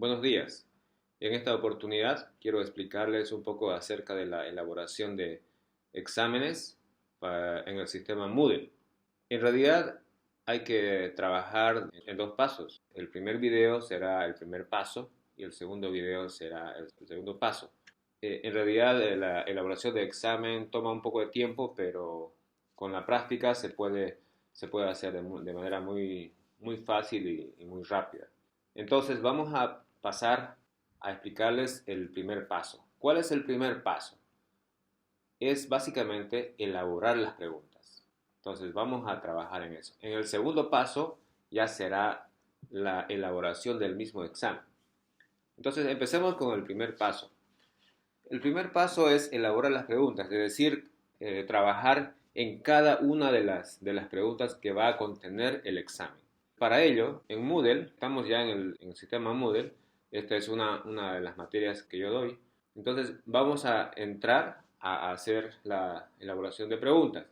Buenos días. En esta oportunidad quiero explicarles un poco acerca de la elaboración de exámenes en el sistema Moodle. En realidad hay que trabajar en dos pasos. El primer video será el primer paso y el segundo video será el segundo paso. En realidad la elaboración de examen toma un poco de tiempo, pero con la práctica se puede hacer de manera muy fácil y muy rápida. Entonces vamos a pasar a explicarles el primer paso. ¿Cuál es el primer paso? Es básicamente elaborar las preguntas. Entonces vamos a trabajar en eso. En el segundo paso ya será la elaboración del mismo examen. Entonces empecemos con el primer paso. El primer paso es elaborar las preguntas, es decir, trabajar en cada una de las preguntas que va a contener el examen. Para ello, en Moodle, estamos ya en el sistema Moodle, esta es una de las materias que yo doy, entonces vamos a entrar a hacer la elaboración de preguntas.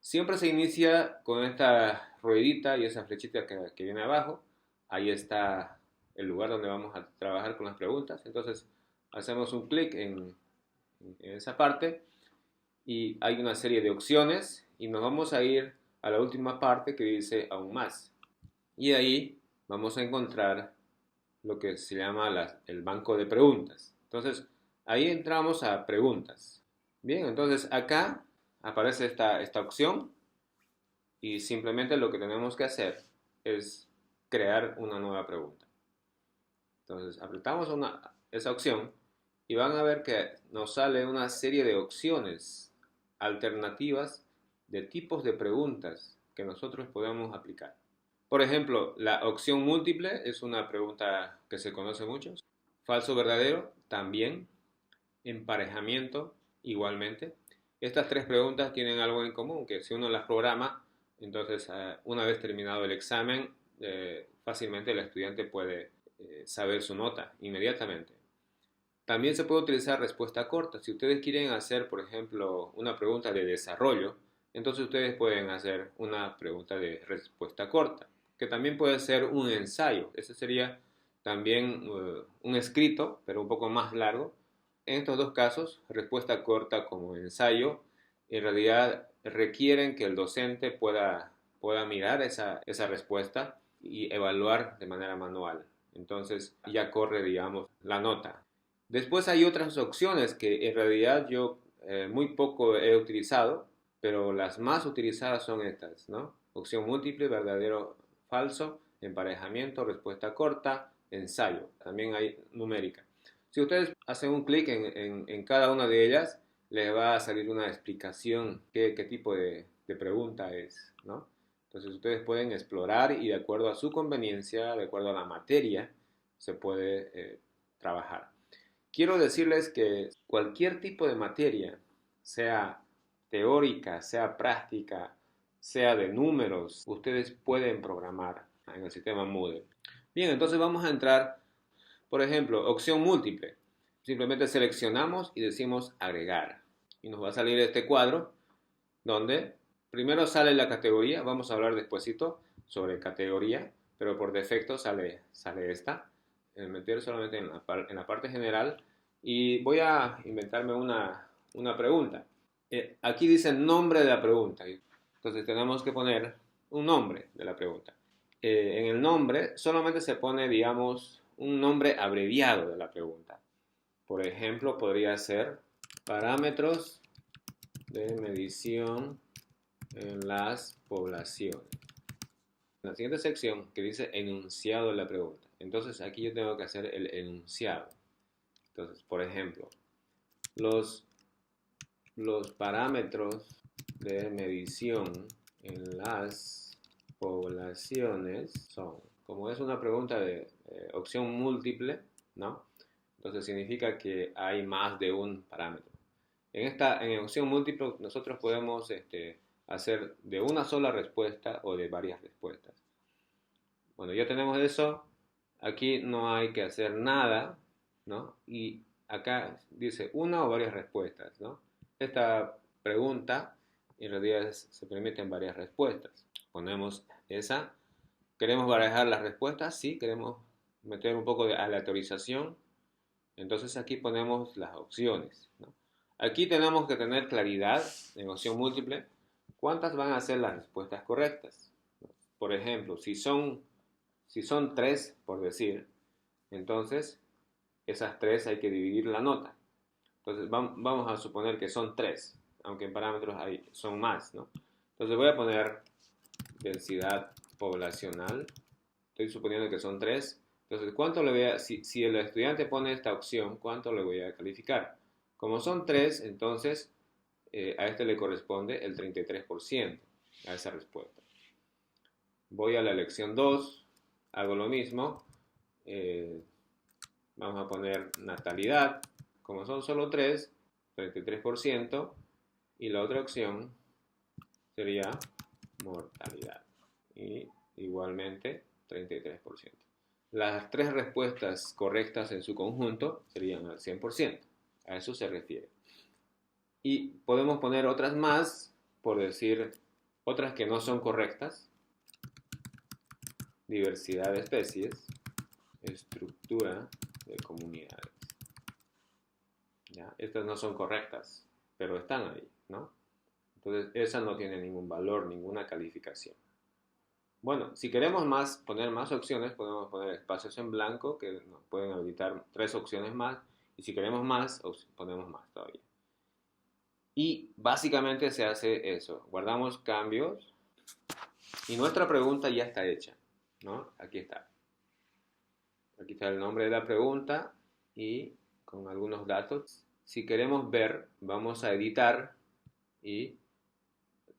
Siempre se inicia con esta ruedita y esa flechita que viene abajo, ahí está el lugar donde vamos a trabajar con las preguntas, entonces hacemos un clic en esa parte y hay una serie de opciones y nos vamos a ir a la última parte que dice aún más. Y ahí vamos a encontrar lo que se llama el banco de preguntas. Entonces, ahí entramos a preguntas. Bien, entonces acá aparece esta opción y simplemente lo que tenemos que hacer es crear una nueva pregunta. Entonces, apretamos esa opción y van a ver que nos sale una serie de opciones alternativas de tipos de preguntas que nosotros podemos aplicar. Por ejemplo, la opción múltiple es una pregunta que se conoce mucho. Falso verdadero también. Emparejamiento igualmente. Estas tres preguntas tienen algo en común, que si uno las programa, entonces una vez terminado el examen, fácilmente el estudiante puede saber su nota inmediatamente. También se puede utilizar respuesta corta. Si ustedes quieren hacer, por ejemplo, una pregunta de desarrollo, entonces ustedes pueden hacer una pregunta de respuesta corta, que también puede ser un ensayo. Ese sería también un escrito, pero un poco más largo. En estos dos casos, respuesta corta como ensayo, en realidad requieren que el docente pueda mirar esa respuesta y evaluar de manera manual. Entonces ya corre, digamos, la nota. Después hay otras opciones que en realidad yo muy poco he utilizado, pero las más utilizadas son estas, ¿no? Opción múltiple, verdadero, falso, emparejamiento, respuesta corta, ensayo. También hay numérica. Si ustedes hacen un clic en cada una de ellas, les va a salir una explicación qué tipo de pregunta es, ¿no? Entonces ustedes pueden explorar y de acuerdo a su conveniencia, de acuerdo a la materia, se puede trabajar. Quiero decirles que cualquier tipo de materia, sea teórica, sea práctica, sea de números, ustedes pueden programar en el sistema Moodle. Bien, entonces vamos a entrar, por ejemplo, opción múltiple. Simplemente seleccionamos y decimos agregar. Y nos va a salir este cuadro donde primero sale la categoría. Vamos a hablar despuesito sobre categoría, pero por defecto sale esta. Meter solamente en la parte general y voy a inventarme una pregunta. Aquí dice nombre de la pregunta. Entonces tenemos que poner un nombre de la pregunta. En el nombre solamente se pone, digamos, un nombre abreviado de la pregunta. Por ejemplo, podría ser parámetros de medición en las poblaciones. En la siguiente sección que dice enunciado de la pregunta. Entonces aquí yo tengo que hacer el enunciado. Entonces, por ejemplo, los, los parámetros de medición en las poblaciones son, como es una pregunta de opción múltiple, ¿no? Entonces significa que hay más de un parámetro. En opción múltiple nosotros podemos hacer de una sola respuesta o de varias respuestas. Bueno, ya tenemos eso. Aquí no hay que hacer nada, ¿no? Y acá dice una o varias respuestas, ¿no? Esta pregunta en realidad se permiten varias respuestas. Ponemos esa. ¿Queremos barajar las respuestas? Sí, queremos meter un poco de aleatorización. Entonces aquí ponemos las opciones, ¿no? Aquí tenemos que tener claridad en opción múltiple. ¿Cuántas van a ser las respuestas correctas? Por ejemplo, si son 3, por decir, entonces esas 3 hay que dividir la nota. Entonces vamos a suponer que son 3, aunque en parámetros son más, ¿no? Entonces voy a poner densidad poblacional. Estoy suponiendo que son 3. Entonces, ¿cuánto le voy a, si el estudiante pone esta opción, ¿cuánto le voy a calificar? Como son 3, entonces a este le corresponde el 33% a esa respuesta. Voy a la elección 2, hago lo mismo. Vamos a poner natalidad. Como son solo 3, 33%. Y la otra opción sería mortalidad. Y igualmente 33%. Las 3 respuestas correctas en su conjunto serían al 100%. A eso se refiere. Y podemos poner otras más, por decir, otras que no son correctas. Diversidad de especies, estructura de comunidades. ¿Ya? Estas no son correctas, pero están ahí, ¿no? Entonces, esa no tiene ningún valor, ninguna calificación. Bueno, si queremos poner más opciones, podemos poner espacios en blanco que nos pueden habilitar 3 opciones más. Y si queremos más, ponemos más todavía. Y básicamente se hace eso. Guardamos cambios y nuestra pregunta ya está hecha, ¿no? Aquí está. Aquí está el nombre de la pregunta y con algunos datos. Si queremos ver, vamos a editar y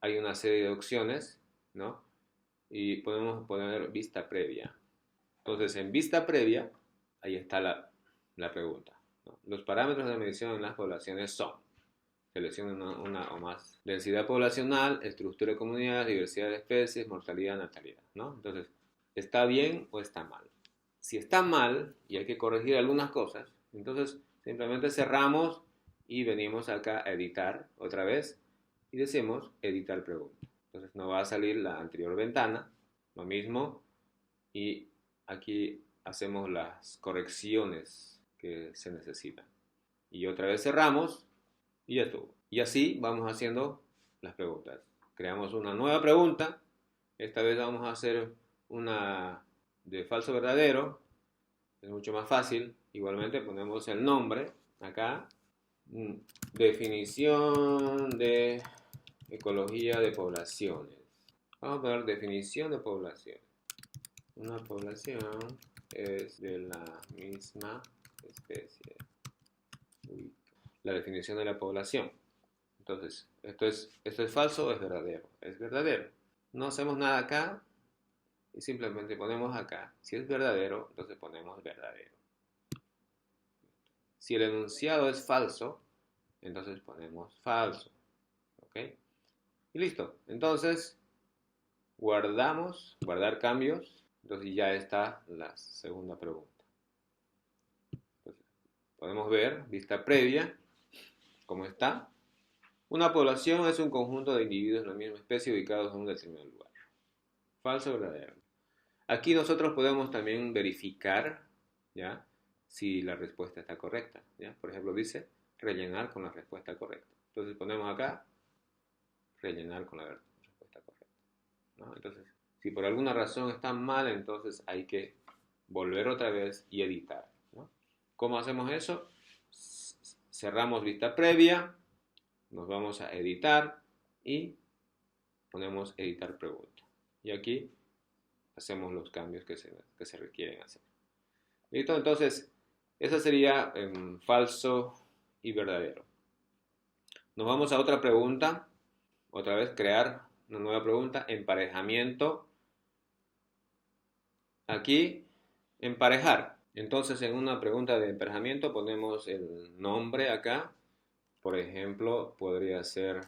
hay una serie de opciones, ¿no? Y podemos poner vista previa. Entonces, en vista previa, ahí está la pregunta, ¿no? Los parámetros de medición en las poblaciones son, selecciona una o más, densidad poblacional, estructura de comunidades, diversidad de especies, mortalidad, natalidad, ¿no? Entonces, ¿está bien o está mal? Si está mal y hay que corregir algunas cosas, entonces simplemente cerramos y venimos acá a editar otra vez y decimos editar pregunta. Entonces nos va a salir la anterior ventana, lo mismo, y aquí hacemos las correcciones que se necesitan. Y otra vez cerramos y ya estuvo. Y así vamos haciendo las preguntas. Creamos una nueva pregunta. Esta vez vamos a hacer una de falso verdadero. Es mucho más fácil. Igualmente ponemos el nombre acá. Definición de ecología de poblaciones. Vamos a poner definición de población. Una población es de la misma especie. La definición de la población. Entonces, ¿esto es falso o es verdadero? Es verdadero. No hacemos nada acá y simplemente ponemos acá. Si es verdadero, entonces ponemos verdadero. Si el enunciado es falso, entonces ponemos falso. ¿Ok? Y listo. Entonces, guardar cambios. Entonces ya está la segunda pregunta. Entonces, podemos ver, vista previa, cómo está. Una población es un conjunto de individuos de la misma especie ubicados en un determinado lugar. Falso o verdadero. Aquí nosotros podemos también verificar, ¿ya?, si la respuesta está correcta, ¿ya? Por ejemplo, dice rellenar con la respuesta correcta. Entonces ponemos acá rellenar con la respuesta correcta, ¿no? Entonces, si por alguna razón está mal, entonces hay que volver otra vez y editar, ¿no? ¿Cómo hacemos eso? Cerramos vista previa, nos vamos a editar y ponemos editar pregunta. Y aquí hacemos los cambios que se requieren hacer. ¿Listo? Entonces, esa sería falso y verdadero. Nos vamos a otra pregunta. Otra vez, crear una nueva pregunta. Emparejamiento. Aquí, emparejar. Entonces, en una pregunta de emparejamiento ponemos el nombre acá. Por ejemplo, podría ser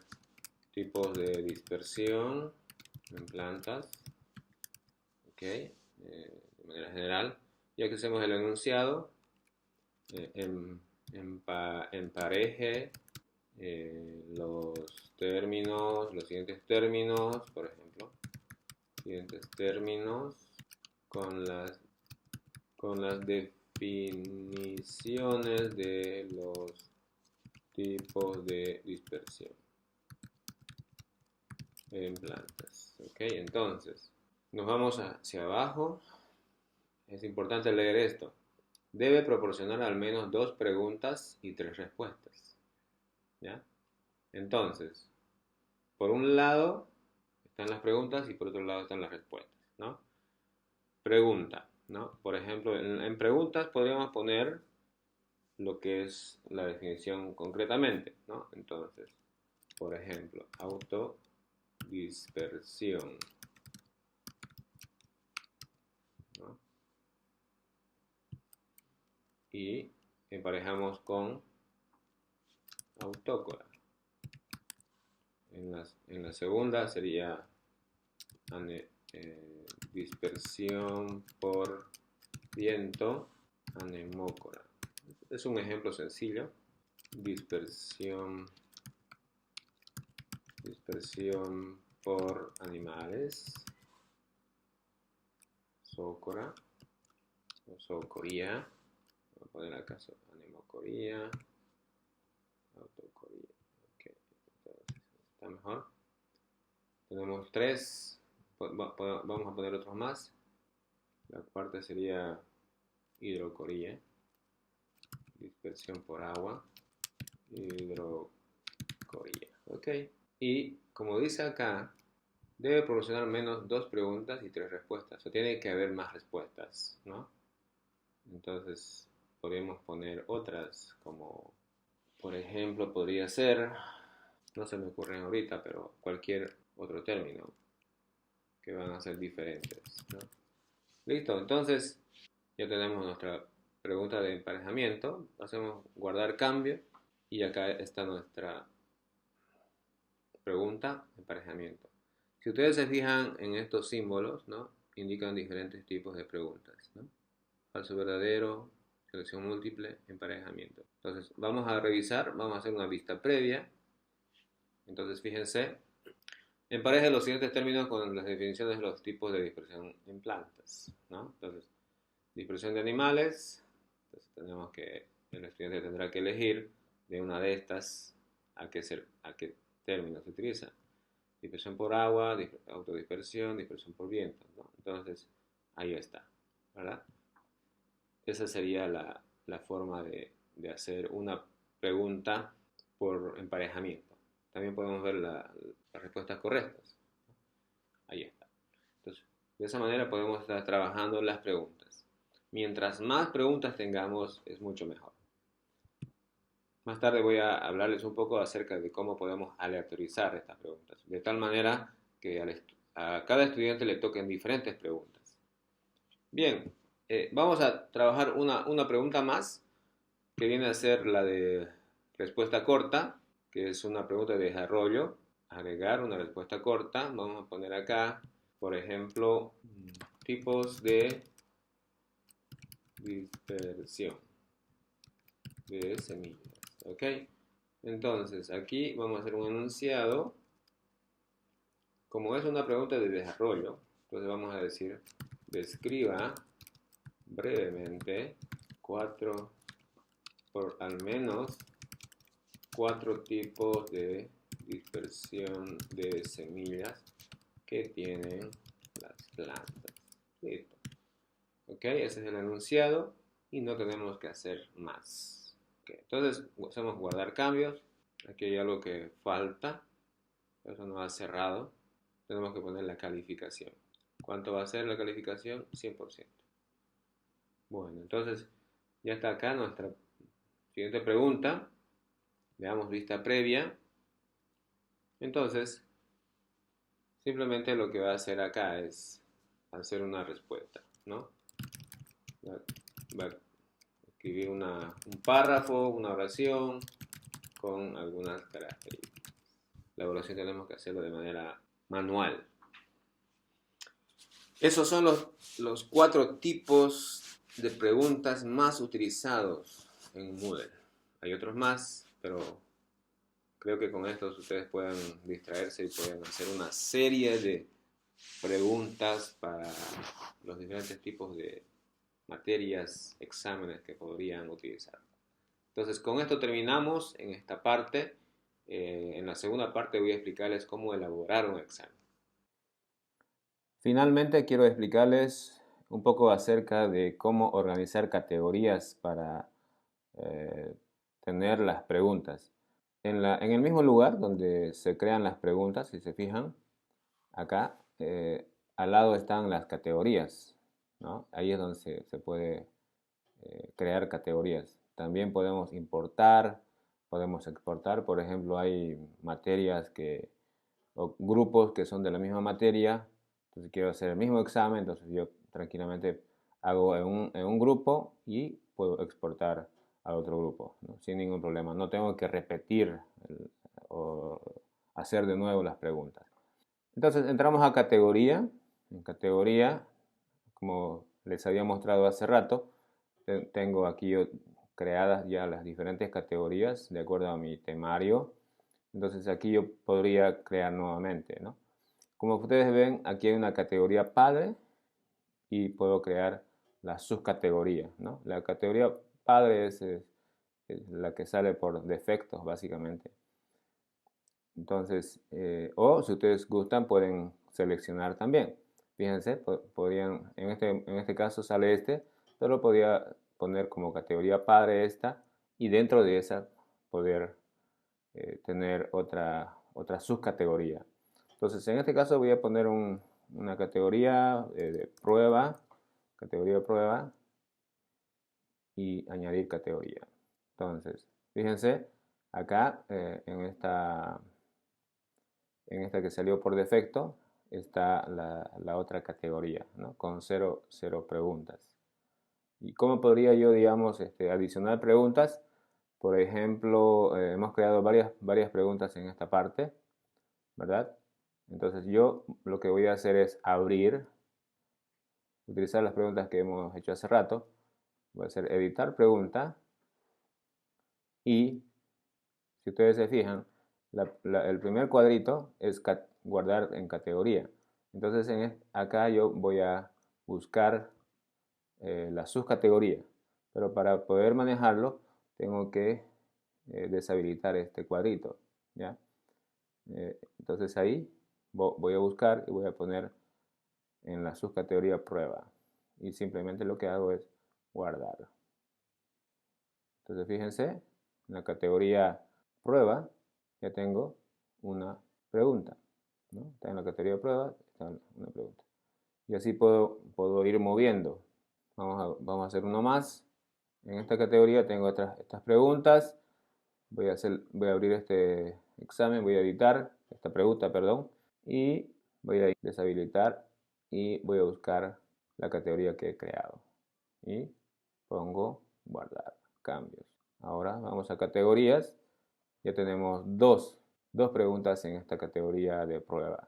tipos de dispersión en plantas. Ok, de manera general. Ya que hacemos el enunciado, empareje los siguientes términos, por ejemplo, siguientes términos con con las definiciones de los tipos de dispersión en plantas. Ok, entonces nos vamos hacia abajo. Es importante leer esto. Debe proporcionar al menos 2 preguntas y 3 respuestas. ¿Ya? Entonces, por un lado están las preguntas y por otro lado están las respuestas, ¿no? Pregunta, ¿no? Por ejemplo, en preguntas podríamos poner lo que es la definición concretamente, ¿no? Entonces, por ejemplo, autodispersión, ¿no? Y emparejamos con autócora. En la segunda sería dispersión por viento, anemócora. Es un ejemplo sencillo. Dispersión por animales, zócora o zocoría. Voy a poner acá anemocoría, autocoría. Okay. Está mejor. Tenemos 3. Vamos a poner otros más. La cuarta sería hidrocoría, dispersión por agua, hidrocoría. Ok. Y como dice acá, debe proporcionar menos 2 preguntas y 3 respuestas. O sea, tiene que haber más respuestas, ¿no? Entonces, podríamos poner otras, como, por ejemplo, podría ser, no se me ocurren ahorita, pero cualquier otro término que van a ser diferentes, ¿no? Listo, entonces ya tenemos nuestra pregunta de emparejamiento. Hacemos guardar cambio y acá está nuestra pregunta de emparejamiento. Si ustedes se fijan en estos símbolos, ¿no? Indican diferentes tipos de preguntas, ¿no? Falso verdadero, selección múltiple, emparejamiento. Entonces vamos a revisar, vamos a hacer una vista previa. Entonces fíjense, empareje los siguientes términos con las definiciones de los tipos de dispersión en plantas, ¿no? Entonces, dispersión de animales. Entonces tenemos que, el estudiante tendrá que elegir de una de estas a qué término se utiliza. Dispersión por agua, autodispersión, dispersión por viento, ¿no? Entonces, ahí está, ¿verdad? Esa sería la forma de hacer una pregunta por emparejamiento. También podemos ver las respuestas correctas. Ahí está. Entonces, de esa manera podemos estar trabajando las preguntas. Mientras más preguntas tengamos, es mucho mejor. Más tarde voy a hablarles un poco acerca de cómo podemos aleatorizar estas preguntas, de tal manera que a cada estudiante le toquen diferentes preguntas. Bien, vamos a trabajar una pregunta más, que viene a ser la de respuesta corta, que es una pregunta de desarrollo. Agregar una respuesta corta. Vamos a poner acá, por ejemplo, tipos de dispersión de semillas. ¿Ok? Entonces, aquí vamos a hacer un enunciado. Como es una pregunta de desarrollo, entonces vamos a decir, describa brevemente al menos 4 tipos de dispersión de semillas que tienen las plantas. Listo. Ok, ese es el enunciado y no tenemos que hacer más. Okay, entonces hacemos guardar cambios. Aquí hay algo que falta. Eso no ha cerrado. Tenemos que poner la calificación. ¿Cuánto va a ser la calificación? 100%. Bueno, entonces ya está acá nuestra siguiente pregunta. Veamos vista previa. Entonces, simplemente lo que va a hacer acá es hacer una respuesta, ¿no? Va a escribir un párrafo, una oración con algunas características. La oración tenemos que hacerlo de manera manual. Esos son los 4 tipos de preguntas más utilizados en Moodle. Hay otros más, pero creo que con estos ustedes pueden distraerse y pueden hacer una serie de preguntas para los diferentes tipos de materias, exámenes que podrían utilizar. Entonces, con esto terminamos en esta parte. En la segunda parte voy a explicarles cómo elaborar un examen. Finalmente, quiero explicarles un poco acerca de cómo organizar categorías para tener las preguntas. En el mismo lugar donde se crean las preguntas, si se fijan, acá al lado están las categorías, ¿no? Ahí es donde se puede crear categorías. También podemos importar, podemos exportar. Por ejemplo, hay materias o grupos que son de la misma materia. Entonces quiero hacer el mismo examen, entonces yo tranquilamente hago en un grupo y puedo exportar al otro grupo, ¿no? Sin ningún problema. No tengo que repetir o hacer de nuevo las preguntas. Entonces entramos a categoría. En categoría, como les había mostrado hace rato, tengo aquí creadas ya las diferentes categorías de acuerdo a mi temario. Entonces aquí yo podría crear nuevamente, ¿no? Como ustedes ven, aquí hay una categoría padre y puedo crear la subcategoría, ¿no? La categoría padre es la que sale por defecto, básicamente. Entonces, o si ustedes gustan, pueden seleccionar también. Fíjense, podrían, en este caso sale pero podría poner como categoría padre esta y dentro de esa poder tener otra subcategoría. Entonces, en este caso voy a poner una categoría de categoría de prueba y añadir categoría. Entonces, fíjense, acá en esta que salió por defecto está la otra categoría, ¿no? Con cero preguntas. ¿Y cómo podría yo, digamos, adicionar preguntas? Por ejemplo, hemos creado varias preguntas en esta parte, ¿verdad? Entonces yo lo que voy a hacer es utilizar las preguntas que hemos hecho hace rato. Voy a hacer editar pregunta y si ustedes se fijan, el primer cuadrito es guardar en categoría. Entonces acá yo voy a buscar la subcategoría, pero para poder manejarlo tengo que deshabilitar este cuadrito, ¿ya? Entonces ahí voy a buscar y voy a poner en la subcategoría prueba y simplemente lo que hago es guardar. Entonces fíjense, en la categoría prueba ya tengo una pregunta, ¿no? Está en la categoría prueba, está una pregunta. Y así puedo ir moviendo. Vamos a hacer uno más. En esta categoría tengo estas preguntas. Voy a abrir este examen, voy a editar esta pregunta, perdón, y voy a deshabilitar y voy a buscar la categoría que he creado. Y pongo guardar, cambios. Ahora vamos a categorías. Ya tenemos dos preguntas en esta categoría de prueba.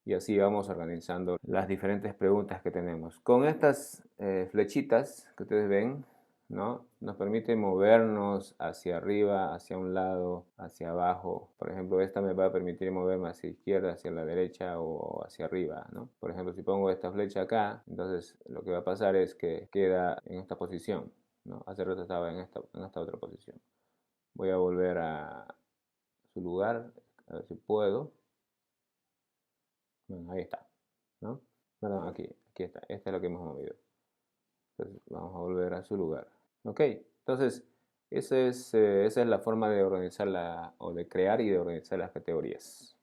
Y así vamos organizando las diferentes preguntas que tenemos. Con estas flechitas que ustedes ven, ¿no? Nos permite movernos hacia arriba, hacia un lado, hacia abajo. Por ejemplo, esta me va a permitir moverme hacia izquierda, hacia la derecha o hacia arriba, ¿no? Por ejemplo, si pongo esta flecha acá, entonces lo que va a pasar es que queda en esta posición, ¿no? Hace rato estaba en esta otra posición. Voy a volver a su lugar, a ver si puedo. Bueno, ahí está, ¿no? Perdón, aquí está. Esta es lo que hemos movido. Entonces vamos a volver a su lugar. Ok, entonces esa es la forma de organizar o de crear y de organizar las categorías.